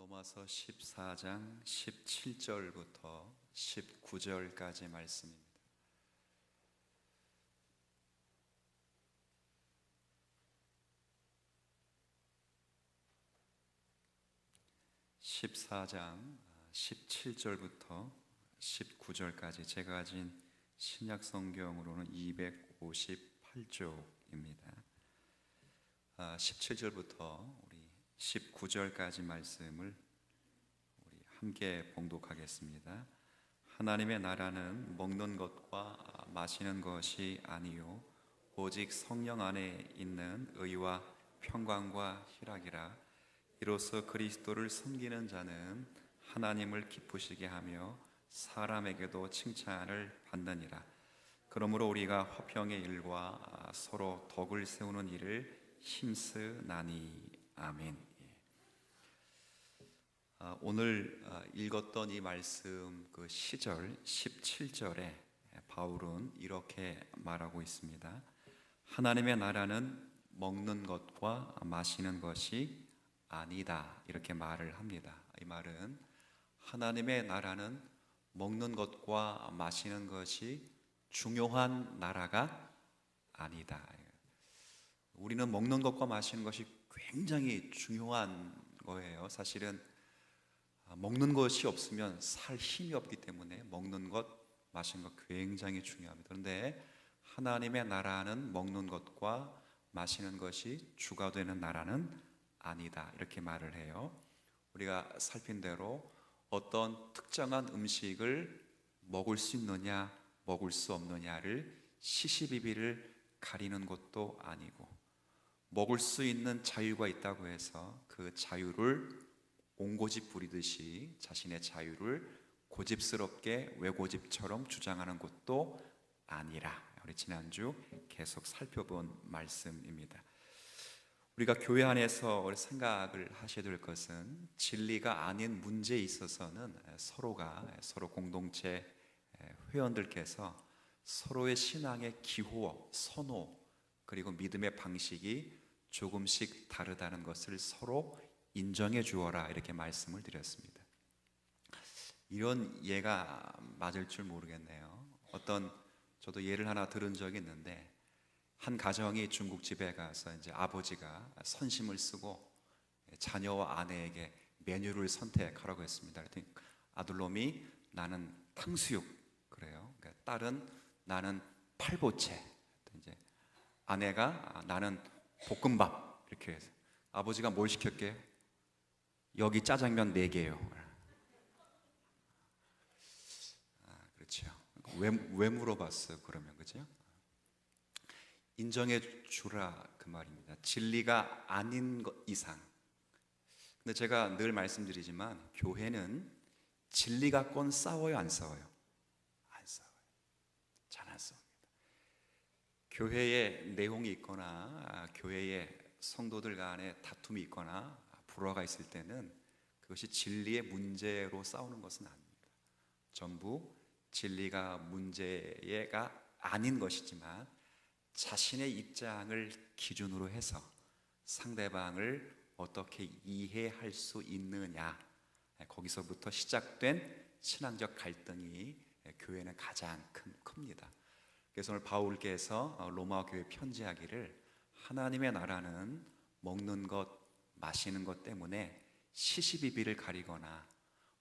로마서 14장 17절부터 19절까지 말씀입니다. (14장) 17절부터 19절까지 제가 가진 신약 성경으로는 258쪽입니다. 17절부터 우리 19절까지 말씀을 우리 함께 봉독하겠습니다. 하나님의 나라는 먹는 것과 마시는 것이 아니요 오직 성령 안에 있는 의와 평강과 희락이라. 이로써 그리스도를 섬기는 자는 하나님을 기쁘시게 하며 사람에게도 칭찬을 받느니라. 그러므로 우리가 화평의 일과 서로 덕을 세우는 일을 힘쓰나니. 아멘. 오늘 읽었던 이 말씀 그 시절 17절에 바울은 이렇게 말하고 있습니다. 하나님의 나라는 먹는 것과 마시는 것이 아니다, 이렇게 말을 합니다. 이 말은 하나님의 나라는 먹는 것과 마시는 것이 중요한 나라가 아니다. 우리는 먹는 것과 마시는 것이 굉장히 중요한 거예요. 사실은 먹는 것이 없으면 살 힘이 없기 때문에 먹는 것, 마시는 것 굉장히 중요합니다. 그런데 하나님의 나라는 먹는 것과 마시는 것이 주가 되는 나라는 아니다, 이렇게 말을 해요. 우리가 살핀 대로 어떤 특정한 음식을 먹을 수 있느냐 먹을 수 없느냐를 시시비비를 가리는 것도 아니고, 먹을 수 있는 자유가 있다고 해서 그 자유를 옹고집 부리듯이 자신의 자유를 고집스럽게 외고집처럼 주장하는 것도 아니라, 우리 지난주 계속 살펴본 말씀입니다. 우리가 교회 안에서 생각을 하셔야 될 것은 진리가 아닌 문제에 있어서는 서로 공동체 회원들께서 서로의 신앙의 기호, 선호, 그리고 믿음의 방식이 조금씩 다르다는 것을 서로 인정해 주어라, 이렇게 말씀을 드렸습니다. 이런 예가 맞을 줄 모르겠네요. 저도 예를 하나 들은 적이 있는데, 한 가정이 중국집에 가서 이제 아버지가 선심을 쓰고 자녀와 아내에게 메뉴를 선택하라고 했습니다. 그랬더니 아들놈이 나는 탕수육 그래요. 그러니까 딸은 나는 팔보채, 이제 아내가 나는 볶음밥, 이렇게 해서 아버지가 뭘 시켰게요? 여기 짜장면 4개요. 그렇죠. 왜 물어봤어요? 그러면 그죠? 인정해 주라, 그 말입니다. 진리가 아닌 것 이상. 근데 제가 늘 말씀드리지만 교회는 진리 갖고는 싸워요, 안 싸워요? 안 싸워요. 잘 안 싸웁니다. 교회에 내용이 있거나 교회에 성도들 간에 다툼이 있거나 불화가 있을 때는 그것이 진리의 문제로 싸우는 것은 아닙니다. 전부 진리가 문제가 아닌 것이지만 자신의 입장을 기준으로 해서 상대방을 어떻게 이해할 수 있느냐, 거기서부터 시작된 신앙적 갈등이 교회는 가장 큽니다. 그래서 오늘 바울께서 로마 교회 편지하기를 하나님의 나라는 먹는 것, 마시는 것 때문에 시시비비를 가리거나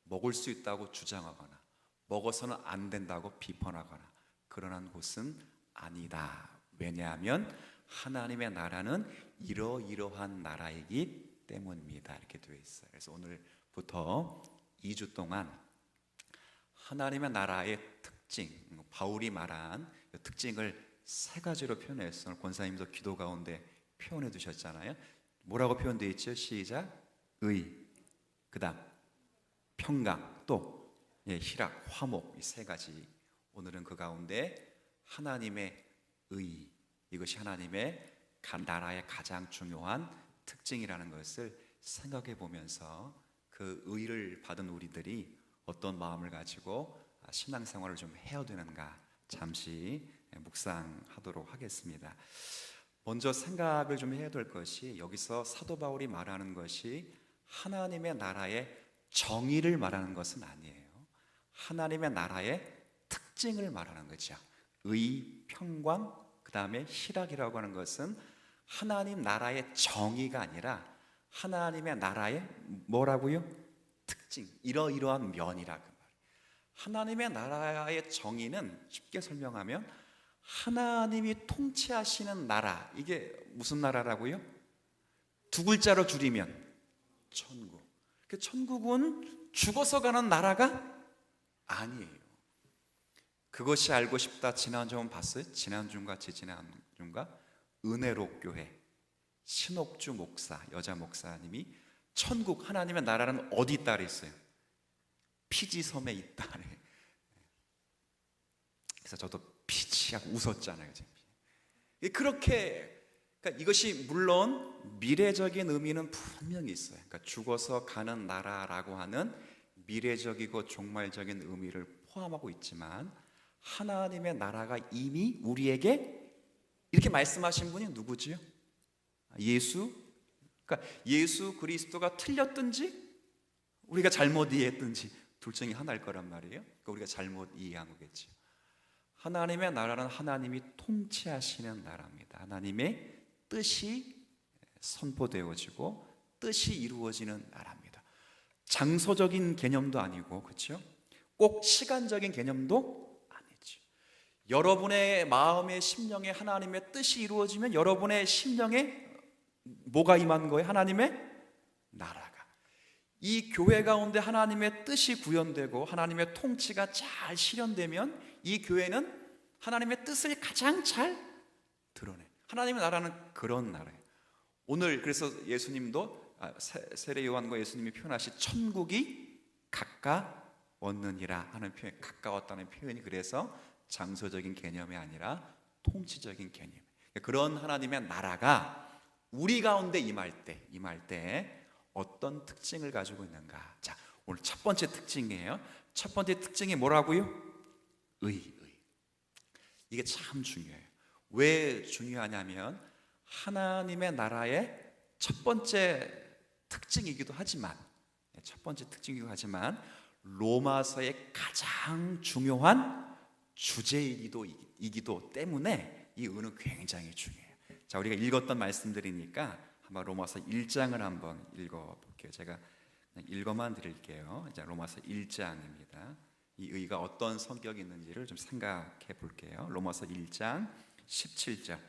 먹을 수 있다고 주장하거나 먹어서는 안 된다고 비판하거나 그러한 곳은 아니다. 왜냐하면 하나님의 나라는 이러이러한 나라이기 때문입니다, 이렇게 되어 있어요. 그래서 오늘부터 2주 동안 하나님의 나라의 특징, 바울이 말한 특징을 3가지로 표현했어요. 오늘 권사님도 기도 가운데 표현해 두셨잖아요. 뭐라고 표현되어 있죠? 시작. 의, 그 다음 평강, 또 희락, 화목, 이 3가지. 오늘은 그 가운데 하나님의 의, 이것이 하나님의 나라의 가장 중요한 특징이라는 것을 생각해 보면서 그 의를 받은 우리들이 어떤 마음을 가지고 신앙생활을 좀 해야 되는가 잠시 묵상하도록 하겠습니다. 먼저 생각을 좀 해야 될 것이, 여기서 사도 바울이 말하는 것이 하나님의 나라의 정의를 말하는 것은 아니에요. 하나님의 나라의 특징을 말하는 거죠. 의, 평강, 그 다음에 희락이라고 하는 것은 하나님 나라의 정의가 아니라 하나님의 나라의 뭐라고요? 특징, 이러이러한 면이라고 말해요. 하나님의 나라의 정의는 쉽게 설명하면 하나님이 통치하시는 나라, 이게 무슨 나라라고요? 두 글자로 줄이면 천국. 그 천국은 죽어서 가는 나라가 아니에요. 그것이 알고 싶다 지난주 한번 봤어요? 지난주인가 지지난주인가? 은혜로 교회 신옥주 목사, 여자 목사님이 천국, 하나님의 나라는 어디 있다 그랬어요? 피지섬에 있다. 그래서 저도 피지하고 웃었잖아요. 그렇게, 그러니까 이것이 물론 미래적인 의미는 분명히 있어요. 그러니까 죽어서 가는 나라라고 하는 미래적이고 종말적인 의미를 포함하고 있지만 하나님의 나라가 이미 우리에게 이렇게 말씀하신 분이 누구지요? 예수. 그러니까 예수 그리스도가 틀렸든지 우리가 잘못 이해했든지 둘 중에 하나일 거란 말이에요. 그러니까 우리가 잘못 이해한 거겠죠. 하나님의 나라는 하나님이 통치하시는 나라입니다. 하나님의 뜻이 선포되어지고 뜻이 이루어지는 나라입니다. 장소적인 개념도 아니고, 그렇죠? 꼭 시간적인 개념도 아니죠. 여러분의 마음의 심령에 하나님의 뜻이 이루어지면 여러분의 심령에 뭐가 임한 거예요? 하나님의 나라가. 이 교회 가운데 하나님의 뜻이 구현되고 하나님의 통치가 잘 실현되면 이 교회는 하나님의 뜻을 가장 잘 드러내. 하나님의 나라는 그런 나라예요. 오늘 그래서 예수님도 세례 요한과 예수님이 표현하신 천국이 가까웠느니라 하는 표현, 가까웠다는 표현이 그래서 장소적인 개념이 아니라 통치적인 개념. 그런 하나님의 나라가 우리 가운데 임할 때 어떤 특징을 가지고 있는가? 자, 오늘 첫 번째 특징이에요. 첫 번째 특징이 뭐라고요? 의. 이게 참 중요해요. 왜 중요하냐면 하나님의 나라의 첫 번째 특징이기도 하지만 로마서의 가장 중요한 주제이기도 때문에 이 의는 굉장히 중요해요. 자, 우리가 읽었던 말씀들이니까 한번 로마서 1장을 한번 읽어볼게요. 제가 그냥 읽어만 드릴게요. 이제 로마서 1장입니다. 이 의가 어떤 성격이 있는지를 좀 생각해 볼게요. 로마서 1장 17절.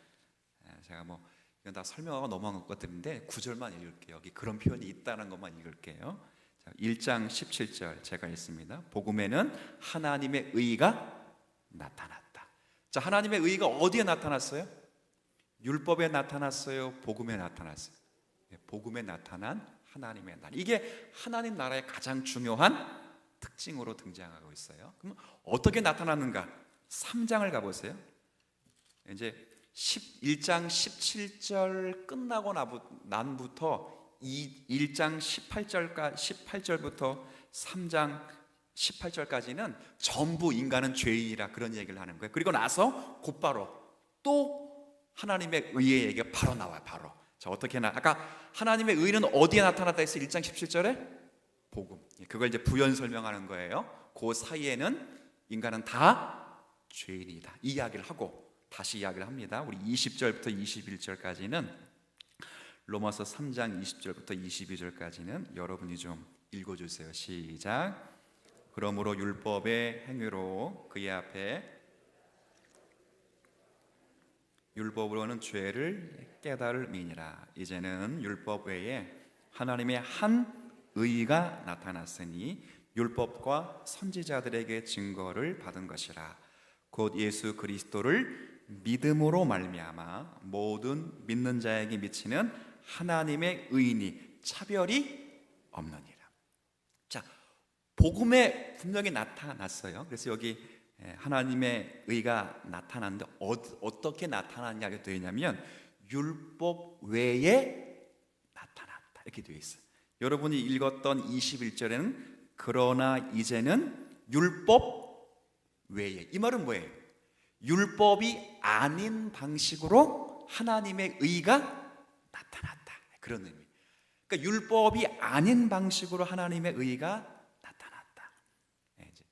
제가 뭐 이건 다 설명하고 넘어간 것들인데 9절만 읽을게요. 여기 그런 표현이 있다는 것만 읽을게요. 자, 1장 17절 제가 읽습니다. 복음에는 하나님의 의가 나타났다. 자, 하나님의 의가 어디에 나타났어요? 율법에 나타났어요? 복음에 나타났어요? 복음에 나타난 하나님의 나라. 이게 하나님 나라의 가장 중요한 특징으로 등장하고 있어요. 그럼 어떻게 나타났는가? 3장을 가보세요. 이제 1장 17절 끝나고 난부터 1장 18절부터 3장 18절까지는 전부 인간은 죄인이라 그런 얘기를 하는 거예요. 그리고 나서 곧바로 또 하나님의 의의 얘기가 바로 나와요. 바로. 자, 어떻게 아까 하나님의 의는 어디에 나타났다 했어요? 1장 17절에 복음. 그걸 이제 부연 설명하는 거예요. 그 사이에는 인간은 다 죄인이다. 이 이야기를 하고 다시 이야기를 합니다. 우리 20절부터 21절까지는 로마서 3장 20절부터 22절까지는 여러분이 좀 읽어주세요. 시작. 그러므로 율법의 행위로 그의 앞에 율법으로는 죄를 깨달음이니라. 이제는 율법 외에 하나님의 한 의가 나타났으니 율법과 선지자들에게 증거를 받은 것이라. 곧 예수 그리스도를 믿음으로 말미암아 모든 믿는 자에게 미치는 하나님의 의인이 차별이 없느니라. 자, 복음에 분명히 나타났어요. 그래서 여기 하나님의 의가 나타났는데 어떻게 나타났냐고 되어 있냐면 율법 외에 나타났다 이렇게 되어 있어요. 여러분이 읽었던 21절에는 그러나 이제는 율법 외에, 이 말은 뭐예요? 율법이 아닌 방식으로 하나님의 의가 나타났다, 그런 의미. 그러니까 율법이 아닌 방식으로 하나님의 의가 나타났다. 이제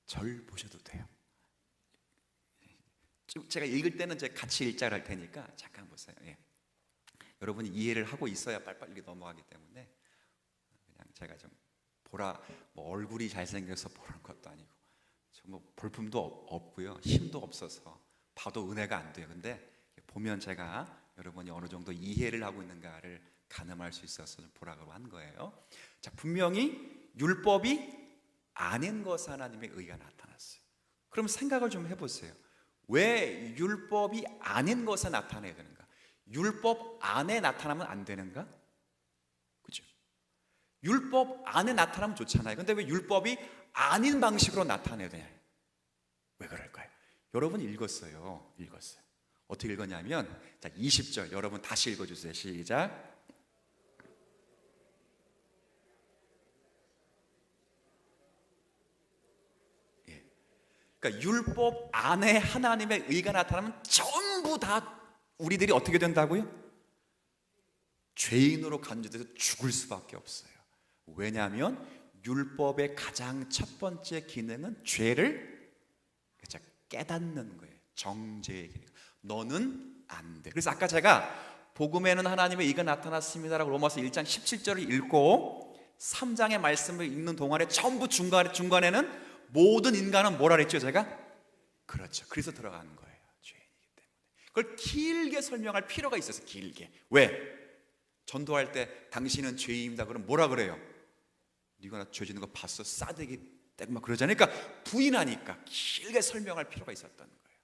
절 보셔도 돼요. 제가 읽을 때는 제가 같이 읽자를 할 테니까 잠깐 보세요. 여러분이 이해를 하고 있어야 빨리빨리 넘어가기 때문에 그냥 제가 좀 보라, 뭐 얼굴이 잘생겨서 보는 것도 아니고 뭐 볼품도 없고요, 힘도 없어서 봐도 은혜가 안 돼요. 근데 보면 제가 여러분이 어느 정도 이해를 하고 있는가를 가늠할 수 있어서 좀 보라고 한 거예요. 자, 분명히 율법이 아닌 것 하나님의 의가 나타났어요. 그럼 생각을 좀 해보세요. 왜 율법이 아닌 것에 나타내야 되는가? 율법 안에 나타나면 안 되는가? 그죠? 율법 안에 나타나면 좋잖아요. 근데 왜 율법이 아닌 방식으로 나타내야 되냐? 왜 그럴까요? 여러분 읽었어요. 어떻게 읽었냐면, 자, 20절 여러분 다시 읽어주세요. 시작. 그러니까 율법 안에 하나님의 의가 나타나면 전부 다 우리들이 어떻게 된다고요? 죄인으로 간주돼서 죽을 수밖에 없어요. 왜냐하면 율법의 가장 첫 번째 기능은 죄를 깨닫는 거예요. 정죄의 기능. 너는 안 돼. 그래서 아까 제가 복음에는 하나님의 의가 나타났습니다라고 로마서 1장 17절을 읽고 3장의 말씀을 읽는 동안에 전부 중간에는 모든 인간은 뭐라 그랬죠 제가? 그렇죠. 그래서 들어가는 거예요. 죄인이기 때문에. 그걸 길게 설명할 필요가 있어서 길게. 왜? 전도할 때 당신은 죄인입니다. 그럼 뭐라 그래요? 네가 나 죄 짓는 거 봤어? 싸대기 떼고 막 그러잖아요. 그러니까 부인하니까 길게 설명할 필요가 있었던 거예요.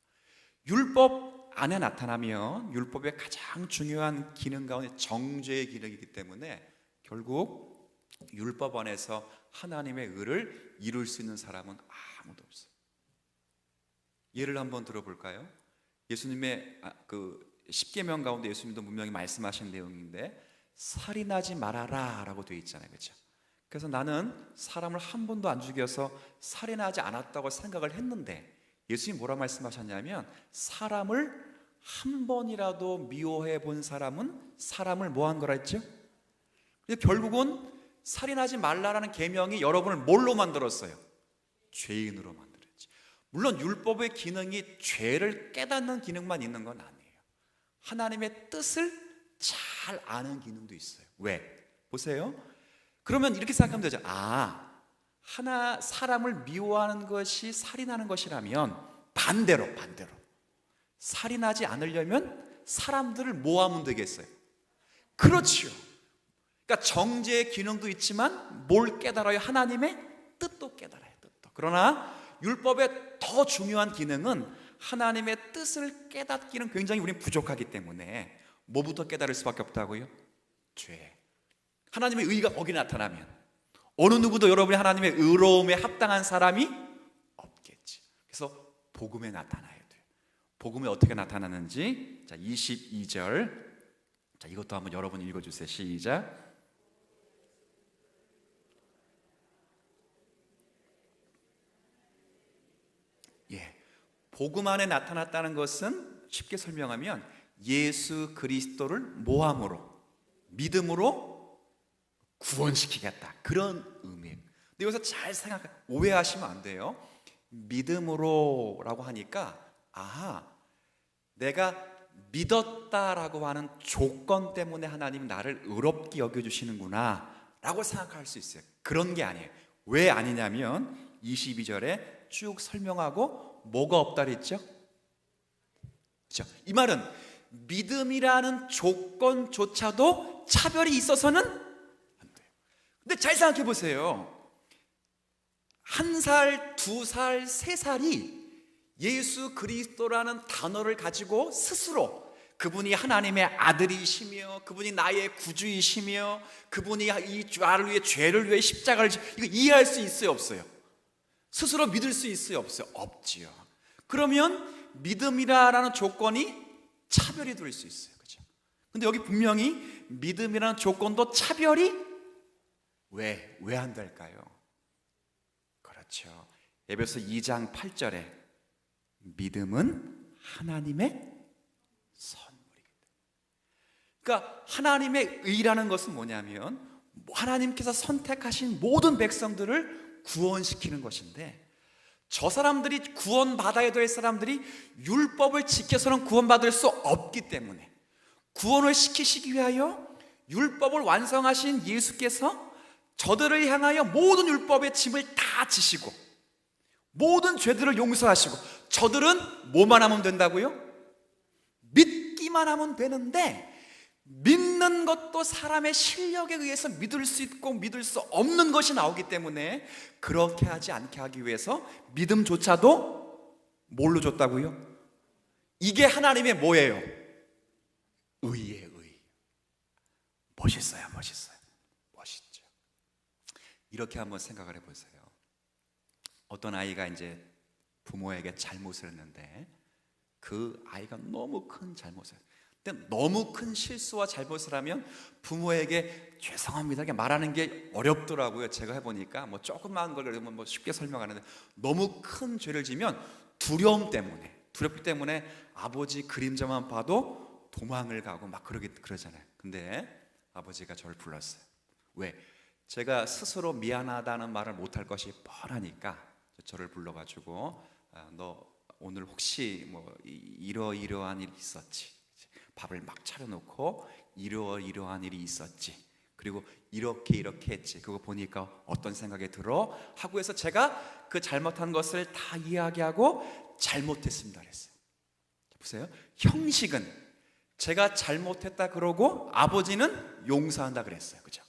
율법 안에 나타나면 율법의 가장 중요한 기능 가운데 정죄의 기능이기 때문에 결국 율법 안에서 하나님의 의를 이룰 수 있는 사람은 아무도 없어요. 예를 한번 들어볼까요? 예수님의 그 십계명 가운데 예수님도 분명히 말씀하신 내용인데 살인하지 말아라 라고 되어 있잖아요. 그렇죠? 그래서 나는 사람을 한 번도 안 죽여서 살인하지 않았다고 생각을 했는데 예수님이 뭐라 말씀하셨냐면 사람을 한 번이라도 미워해 본 사람은 사람을 뭐 한 거라 했죠? 결국은 살인하지 말라라는 계명이 여러분을 뭘로 만들었어요? 죄인으로 만들었지. 물론 율법의 기능이 죄를 깨닫는 기능만 있는 건 아니에요. 하나님의 뜻을 잘 아는 기능도 있어요. 왜? 보세요. 그러면 이렇게 생각하면 되죠. 사람을 미워하는 것이 살인하는 것이라면 반대로 살인하지 않으려면 사람들을 뭐 하면 되겠어요? 그렇지요. 그러니까 정죄의 기능도 있지만 뭘 깨달아요? 하나님의 뜻도 깨달아요. 뜻도. 그러나 율법의 더 중요한 기능은 하나님의 뜻을 깨닫기는 굉장히 우리는 부족하기 때문에 뭐부터 깨달을 수밖에 없다고요? 죄. 하나님의 의가 거기 나타나면 어느 누구도 여러분이 하나님의 의로움에 합당한 사람이 없겠지. 그래서 복음에 나타나야 돼요. 복음에 어떻게 나타나는지, 자 22절, 자 이것도 한번 여러분 읽어주세요. 시작. 복음 안에 나타났다는 것은 쉽게 설명하면 예수 그리스도를 모함으로, 믿음으로 구원시키겠다, 그런 의미예요. 근데 여기서 잘 오해하시면 안 돼요. 믿음으로라고 하니까 내가 믿었다라고 하는 조건 때문에 하나님 나를 의롭게 여겨주시는구나 라고 생각할 수 있어요. 그런 게 아니에요. 왜 아니냐면 22절에 쭉 설명하고 뭐가 없다 그랬죠? 그렇죠? 이 말은 믿음이라는 조건조차도 차별이 있어서는 안 돼요. 근데 잘 생각해 보세요. 1살, 2살, 3살이 예수 그리스도라는 단어를 가지고 스스로 그분이 하나님의 아들이시며 그분이 나의 구주이시며 그분이 이 나를 위해 죄를 위해 십자가를 이거 이해할 수 있어요, 없어요? 스스로 믿을 수 있어요, 없어요? 없지요. 그러면 믿음이라는 조건이 차별이 될 수 있어요. 그렇죠? 근데 여기 분명히 믿음이라는 조건도 차별이 왜 안 될까요? 그렇죠. 에베소 2장 8절에 믿음은 하나님의 선물이기 때문에. 그러니까 하나님의 의라는 것은 뭐냐면 하나님께서 선택하신 모든 백성들을 구원시키는 것인데, 저 사람들이 구원받아야 될 사람들이 율법을 지켜서는 구원받을 수 없기 때문에 구원을 시키시기 위하여 율법을 완성하신 예수께서 저들을 향하여 모든 율법의 짐을 다 지시고 모든 죄들을 용서하시고, 저들은 뭐만 하면 된다고요? 믿기만 하면 되는데, 믿는 것도 사람의 실력에 의해서 믿을 수 있고 믿을 수 없는 것이 나오기 때문에 그렇게 하지 않게 하기 위해서 믿음조차도 뭘로 줬다고요? 이게 하나님의 뭐예요? 의의 의. 멋있어요, 멋있어요. 멋있죠. 이렇게 한번 생각을 해보세요. 어떤 아이가 이제 부모에게 잘못을 했는데, 그 아이가 너무 큰 잘못을, 근데 너무 큰 실수와 잘못을 하면 부모에게 죄송합니다 이렇게 말하는 게 어렵더라고요. 제가 해보니까 뭐 조그마한 걸 그러면 뭐 쉽게 설명하는데, 너무 큰 죄를 지면 두렵기 때문에 아버지 그림자만 봐도 도망을 가고 막 그러잖아요. 근데 아버지가 저를 불렀어요. 왜? 제가 스스로 미안하다는 말을 못할 것이 뻔하니까 저를 불러가지고, 너 오늘 혹시 뭐 이러이러한 일이 있었지? 밥을 막 차려놓고 이러이러한 일이 있었지, 그리고 이렇게 했지, 그거 보니까 어떤 생각이 들어? 하고 해서 제가 그 잘못한 것을 다 이야기하고 잘못했습니다 그랬어요. 보세요. 형식은 제가 잘못했다 그러고 아버지는 용서한다 그랬어요. 그죠?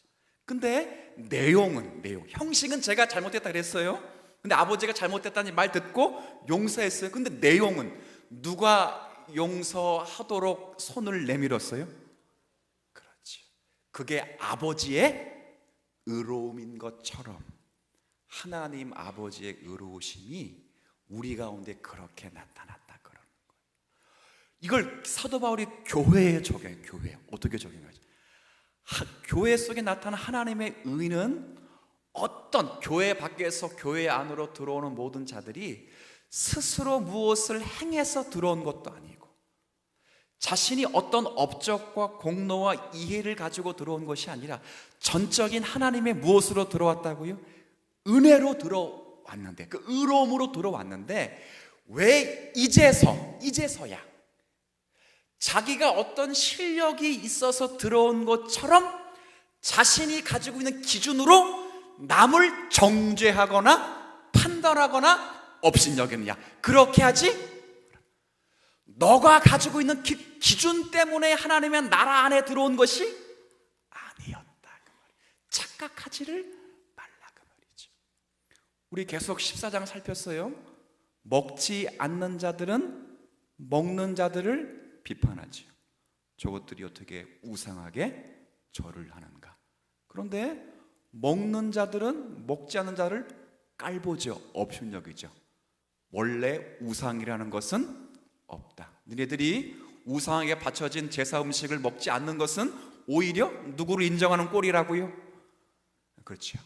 근데 내용, 형식은 제가 잘못했다 그랬어요. 근데 아버지가 잘못했다는 말 듣고 용서했어요. 근데 내용은 누가 용서하도록 손을 내밀었어요? 그렇죠. 그게 아버지의 의로움인 것처럼 하나님 아버지의 의로우심이 우리 가운데 그렇게 나타났다 그러는 거예요. 이걸 사도 바울이 교회에 적용해요. 교회에 어떻게 적용하죠? 교회 속에 나타난 하나님의 의는 어떤 교회 밖에서 교회 안으로 들어오는 모든 자들이 스스로 무엇을 행해서 들어온 것도 아니고, 자신이 어떤 업적과 공로와 이해를 가지고 들어온 것이 아니라 전적인 하나님의 무엇으로 들어왔다고요? 은혜로 들어왔는데, 그 의로움으로 들어왔는데, 왜 이제서야 자기가 어떤 실력이 있어서 들어온 것처럼 자신이 가지고 있는 기준으로 남을 정죄하거나 판단하거나 업신여기느냐? 그렇게 하지? 너가 가지고 있는 기준 때문에 하나님의 나라 안에 들어온 것이 아니었다 그 말이에요. 착각하지를 말라 그 말이죠. 우리 계속 14장 살폈어요. 먹지 않는 자들은 먹는 자들을 비판하지요. 저것들이 어떻게 우상하게 절을 하는가. 그런데 먹는 자들은 먹지 않는 자를 깔보죠. 업신여기죠. 원래 우상이라는 것은 없다. 너희들이 우상에게 바쳐진 제사 음식을 먹지 않는 것은 오히려 누구를 인정하는 꼴이라고요? 그렇죠.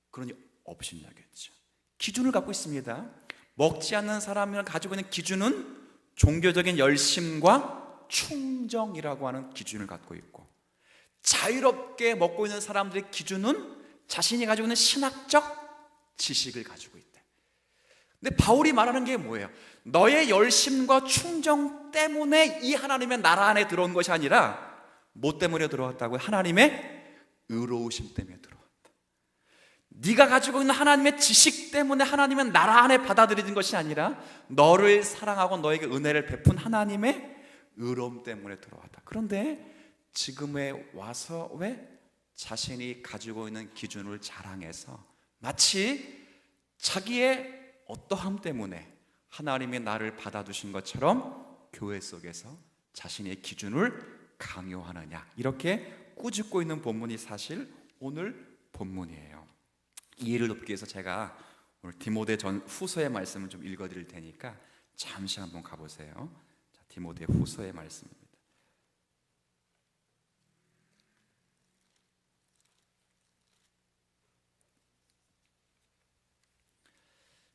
그러니 업신여겼죠. 기준을 갖고 있습니다. 먹지 않는 사람이 가지고 있는 기준은 종교적인 열심과 충정이라고 하는 기준을 갖고 있고, 자유롭게 먹고 있는 사람들의 기준은 자신이 가지고 있는 신학적 지식을 가지고 있다. 근데 바울이 말하는 게 뭐예요? 너의 열심과 충정 때문에 이 하나님의 나라 안에 들어온 것이 아니라 뭐 때문에 들어왔다고요? 하나님의 의로우심 때문에 들어왔다. 네가 가지고 있는 하나님의 지식 때문에 하나님의 나라 안에 받아들이는 것이 아니라 너를 사랑하고 너에게 은혜를 베푼 하나님의 의로움 때문에 들어왔다. 그런데 지금에 와서 왜 자신이 가지고 있는 기준을 자랑해서 마치 자기의 어떠함 때문에 하나님의 나를 받아두신 것처럼 교회 속에서 자신의 기준을 강요하느냐, 이렇게 꾸짖고 있는 본문이 사실 오늘 본문이에요. 이해를 돕기 위해서 제가 오늘 디모데 후서의 말씀을 좀 읽어드릴 테니까 잠시 한번 가보세요. 자, 디모데 후서의 말씀입니다.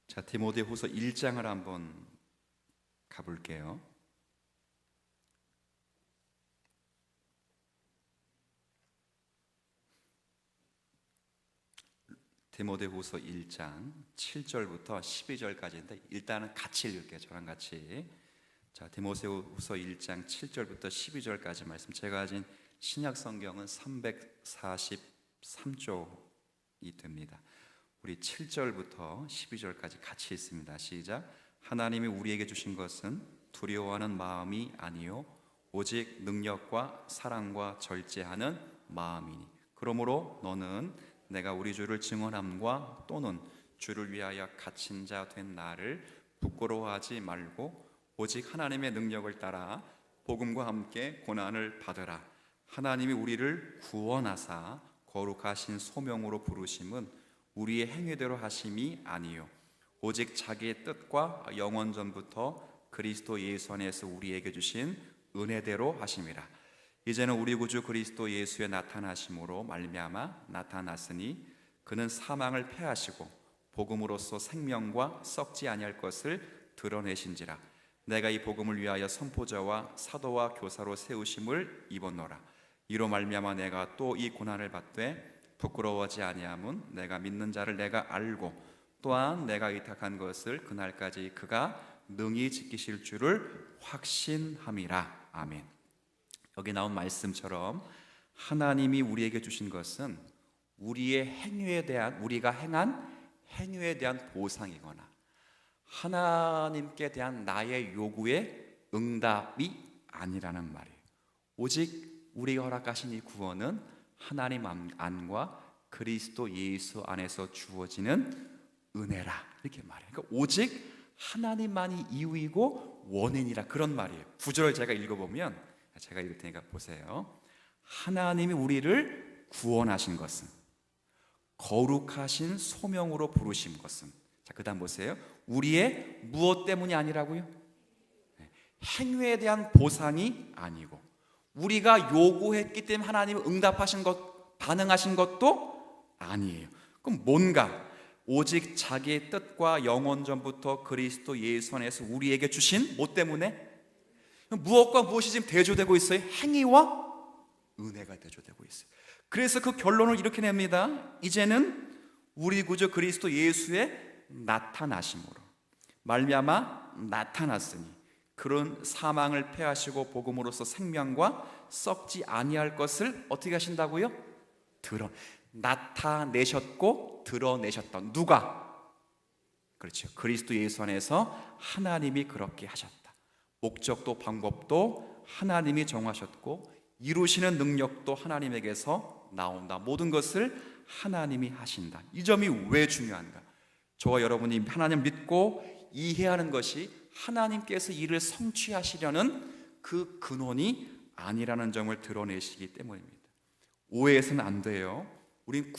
자, 디모데 후서 1장을 한번 가볼게요. 디모데후서 1장 7절부터 12절까지인데 일단은 같이 읽을게요. 저랑 같이. 자, 디모데후서 1장 7절부터 12절까지 말씀. 제가 가진 신약 성경은 343쪽이 됩니다. 우리 7절부터 12절까지 같이 읽습니다. 시작. 하나님이 우리에게 주신 것은 두려워하는 마음이 아니요 오직 능력과 사랑과 절제하는 마음이니. 그러므로 너는 내가 우리 주를 증언함과 또는 주를 위하여 갇힌 자 된 나를 부끄러워하지 말고 오직 하나님의 능력을 따라 복음과 함께 고난을 받으라. 하나님이 우리를 구원하사 거룩하신 소명으로 부르심은 우리의 행위대로 하심이 아니요 오직 자기의 뜻과 영원 전부터 그리스도 예수 안에서 우리에게 주신 은혜대로 하심이라. 이제는 우리 구주 그리스도 예수의 나타나심으로 말미암아 나타났으니 그는 사망을 패하시고 복음으로써 생명과 썩지 아니할 것을 드러내신지라. 내가 이 복음을 위하여 선포자와 사도와 교사로 세우심을 입었노라. 이로 말미암아 내가 또 이 고난을 받되 부끄러워하지 아니함은 내가 믿는 자를 내가 알고 또한 내가 의탁한 것을 그날까지 그가 능히 지키실 줄을 확신함이라. 아멘. 여기 나온 말씀처럼 하나님이 우리에게 주신 것은 우리의 행위에 대한, 우리가 행한 행위에 대한 보상이거나 하나님께 대한 나의 요구에 응답이 아니라는 말이에요. 오직 우리가 허락하신 이 구원은 하나님 안과 그리스도 예수 안에서 주어지는 은혜라, 이렇게 말해요. 그러니까 오직 하나님만이 이유이고 원인이라, 그런 말이에요. 구절을 제가 읽어보면, 제가 읽을 테니까 보세요. 하나님이 우리를 구원하신 것은, 거룩하신 소명으로 부르신 것은, 자, 그 다음 보세요. 우리의 무엇 때문이 아니라고요? 행위에 대한 보상이 아니고, 우리가 요구했기 때문에 하나님이 응답하신 것, 반응하신 것도 아니에요. 그럼 뭔가 오직 자기의 뜻과 영원 전부터 그리스도 예수 안에서 우리에게 주신 뭐 때문에? 무엇과 무엇이 지금 대조되고 있어요? 행위와 은혜가 대조되고 있어요. 그래서 그 결론을 이렇게 냅니다. 이제는 우리 구주 그리스도 예수의 나타나심으로 말미암아 나타났으니 그런 사망을 패하시고 복음으로써 생명과 썩지 아니할 것을 어떻게 하신다고요? 나타내셨고 드러내셨던, 누가? 그렇죠. 그리스도 예수 안에서 하나님이 그렇게 하셨다. 목적도 방법도 하나님이 정하셨고 이루시는 능력도 하나님에게서 나온다. 모든 것을 하나님이 하신다. 이 점이 왜 중요한가? 저와 여러분이 하나님 믿고 이해하는 것이 하나님께서 이를 성취하시려는 그 근원이 아니라는 점을 드러내시기 때문입니다. 오해해서는 안 돼요. 우린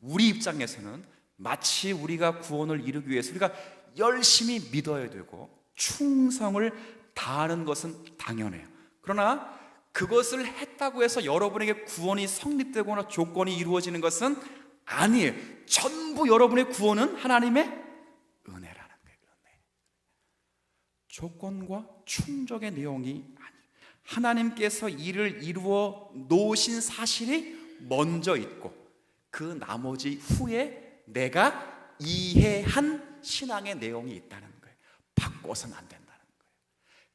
우리 입장에서는 마치 우리가 구원을 이루기 위해서 우리가 열심히 믿어야 되고 충성을 다하는 것은 당연해요. 그러나 그것을 했다고 해서 여러분에게 구원이 성립되거나 조건이 이루어지는 것은 아니에요. 전부 여러분의 구원은 하나님의 은혜라는 거예요. 은혜. 조건과 충족의 내용이 아니에요. 하나님께서 이를 이루어 놓으신 사실이 먼저 있고 그 나머지 후에 내가 이해한 신앙의 내용이 있다는 거예요. 바꿔서는 안 된다는 거예요.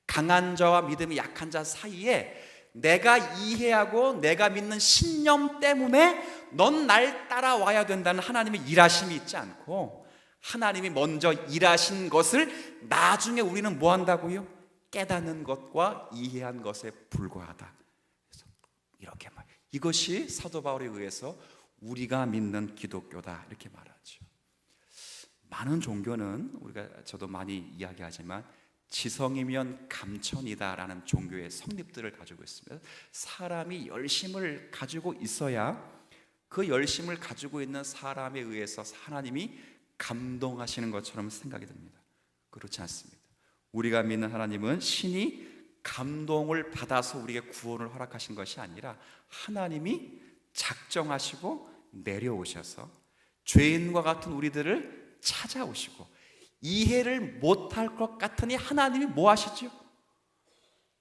강한 자와 믿음이 약한 자 사이에 내가 이해하고 내가 믿는 신념 때문에 넌 날 따라와야 된다는 하나님의 일하심이 있지 않고 하나님이 먼저 일하신 것을 나중에 우리는 뭐 한다고요? 깨닫는 것과 이해한 것에 불과하다. 그래서 이렇게 말, 이것이 사도 바울에 의해서 우리가 믿는 기독교다, 이렇게 말하죠. 많은 종교는 저도 많이 이야기하지만 지성이면 감천이다라는 종교의 성립들을 가지고 있습니다. 사람이 열심을 가지고 있어야 그 열심을 가지고 있는 사람에 의해서 하나님이 감동하시는 것처럼 생각이 듭니다. 그렇지 않습니다. 우리가 믿는 하나님은 신이 감동을 받아서 우리에게 구원을 허락하신 것이 아니라 하나님이 작정하시고 내려오셔서 죄인과 같은 우리들을 찾아오시고 이해를 못할 것 같으니 하나님이 뭐 하시죠?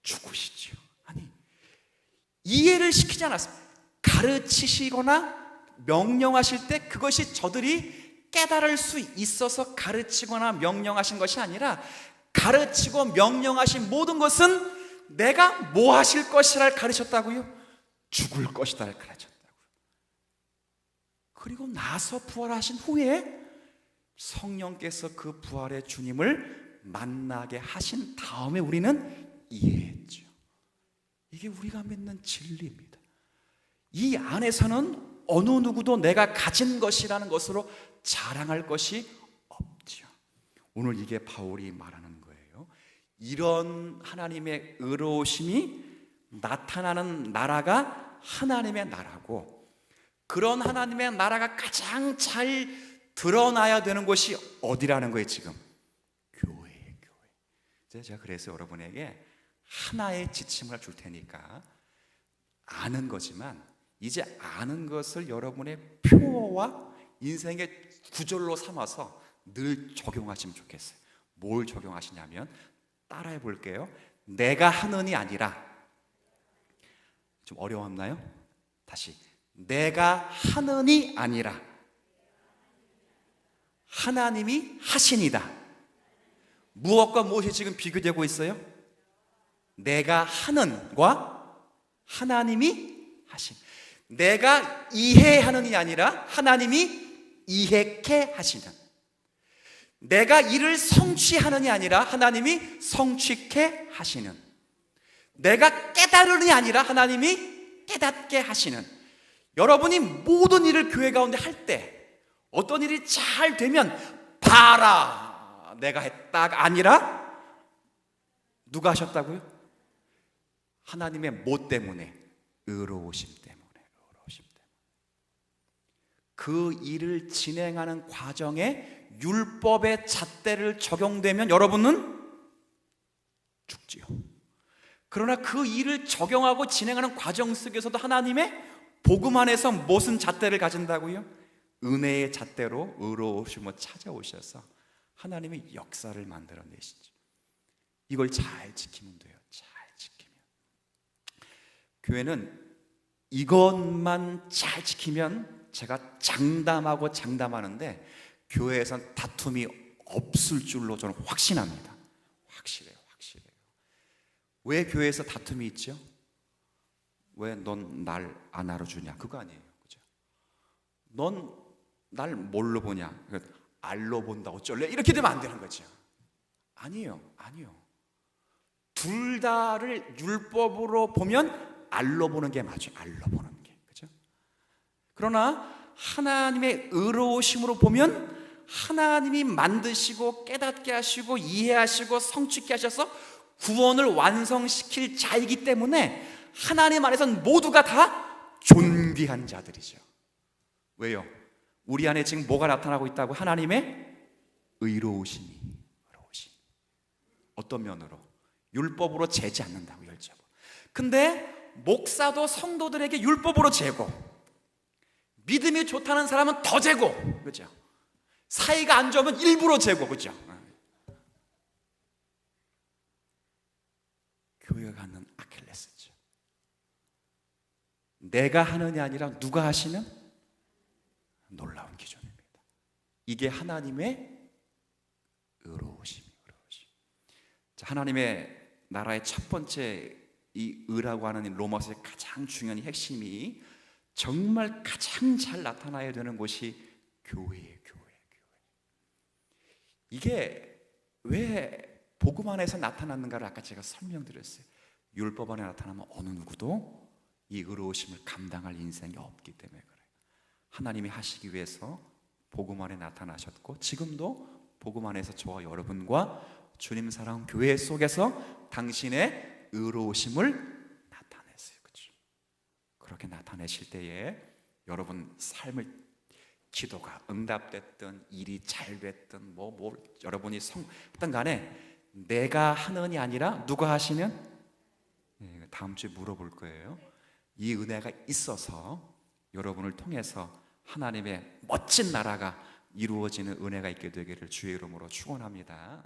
죽으시죠. 아니, 이해를 시키지 않았습니다. 가르치시거나 명령하실 때 그것이 저들이 깨달을 수 있어서 가르치거나 명령하신 것이 아니라 가르치고 명령하신 모든 것은 내가 뭐 하실 것이라를 가르쳤다고요? 죽을 것이다를 가르쳤다고요. 그리고 나서 부활하신 후에 성령께서 그 부활의 주님을 만나게 하신 다음에 우리는 이해했죠. 이게 우리가 믿는 진리입니다. 이 안에서는 어느 누구도 내가 가진 것이라는 것으로 자랑할 것이 없죠. 오늘 이게 바울이 말하는 거예요. 이런 하나님의 의로우심이 나타나는 나라가 하나님의 나라고, 그런 하나님의 나라가 가장 잘 드러나야 되는 곳이 어디라는 거예요? 지금 교회예요. 교회. 제가 그래서 여러분에게 하나의 지침을 줄 테니까 아는 거지만 이제 아는 것을 여러분의 표어와 인생의 구절로 삼아서 늘 적용하시면 좋겠어요. 뭘 적용하시냐면 따라해 볼게요. 내가 하는이 아니라, 좀 어려웠나요? 다시, 내가 하는이 아니라 하나님이 하시니다. 무엇과 무엇이 지금 비교되고 있어요? 내가 하는과 하나님이 하신. 내가 이해하는이 아니라 하나님이 이해케 하시는. 내가 이를 성취하는이 아니라 하나님이 성취케 하시는. 내가 깨달으니 아니라 하나님이 깨닫게 하시는. 여러분이 모든 일을 교회 가운데 할 때 어떤 일이 잘 되면 봐라 내가 했다가 아니라 누가 하셨다고요? 하나님의 뭐 때문에? 의로우심 때문에. 의로우심 때문에. 그 일을 진행하는 과정에 율법의 잣대를 적용되면 여러분은 죽지요. 그러나 그 일을 적용하고 진행하는 과정 속에서도 하나님의 복음 안에서 무슨 잣대를 가진다고요? 은혜의 잣대로 의로우심을 찾아오셔서 하나님의 역사를 만들어내시죠. 이걸 잘 지키면 돼요. 잘 지키면. 교회는 이것만 잘 지키면, 제가 장담하는데 교회에선 다툼이 없을 줄로 저는 확신합니다. 확실해요. 왜 교회에서 다툼이 있죠? 왜 넌 날 안 알아주냐? 그거 아니에요. 그죠? 넌 날 뭘로 보냐? 알로 본다 어쩔래? 이렇게 되면 안 되는 거죠. 아니에요. 둘 다를 율법으로 보면 알로 보는 게 맞아요. 알로 보는 게. 그죠? 그러나 하나님의 의로우심으로 보면 하나님이 만드시고 깨닫게 하시고 이해하시고 성취케 하셔서 구원을 완성시킬 자이기 때문에 하나님 안에서는 모두가 다 존귀한 자들이죠. 왜요? 우리 안에 지금 뭐가 나타나고 있다고? 하나님의 의로우심이. 어떤 면으로? 율법으로 재지 않는다고, 열정으로. 근데 목사도 성도들에게 율법으로 재고, 믿음이 좋다는 사람은 더 재고, 그죠? 사이가 안 좋으면 일부러 재고, 그죠? 교회가 갖는 아킬레스죠. 내가 하느냐 아니라 누가 하시는 놀라운 기준입니다. 이게 하나님의 의로우심. 자, 하나님의 나라의 첫 번째 이 의라고 하는 이 로마서의 가장 중요한 핵심이 정말 가장 잘 나타나야 되는 곳이 교회예요. 교회. 이게 왜 복음 안에서 나타났는가를 아까 제가 설명드렸어요. 율법 안에 나타나면 어느 누구도 이 의로우심을 감당할 인생이 없기 때문에 그래요. 하나님이 하시기 위해서 복음 안에 나타나셨고, 지금도 복음 안에서 저와 여러분과 주님 사랑 교회 속에서 당신의 의로우심을 나타내세요. 그렇죠? 그렇게 나타내실 때에 여러분 삶을, 기도가 응답됐든 일이 잘 됐든 여러분이 어떤 간에 내가 하는이 아니라 누가 하시는? 다음 주에 물어볼 거예요. 이 은혜가 있어서 여러분을 통해서 하나님의 멋진 나라가 이루어지는 은혜가 있게 되기를 주의 이름으로 축원합니다.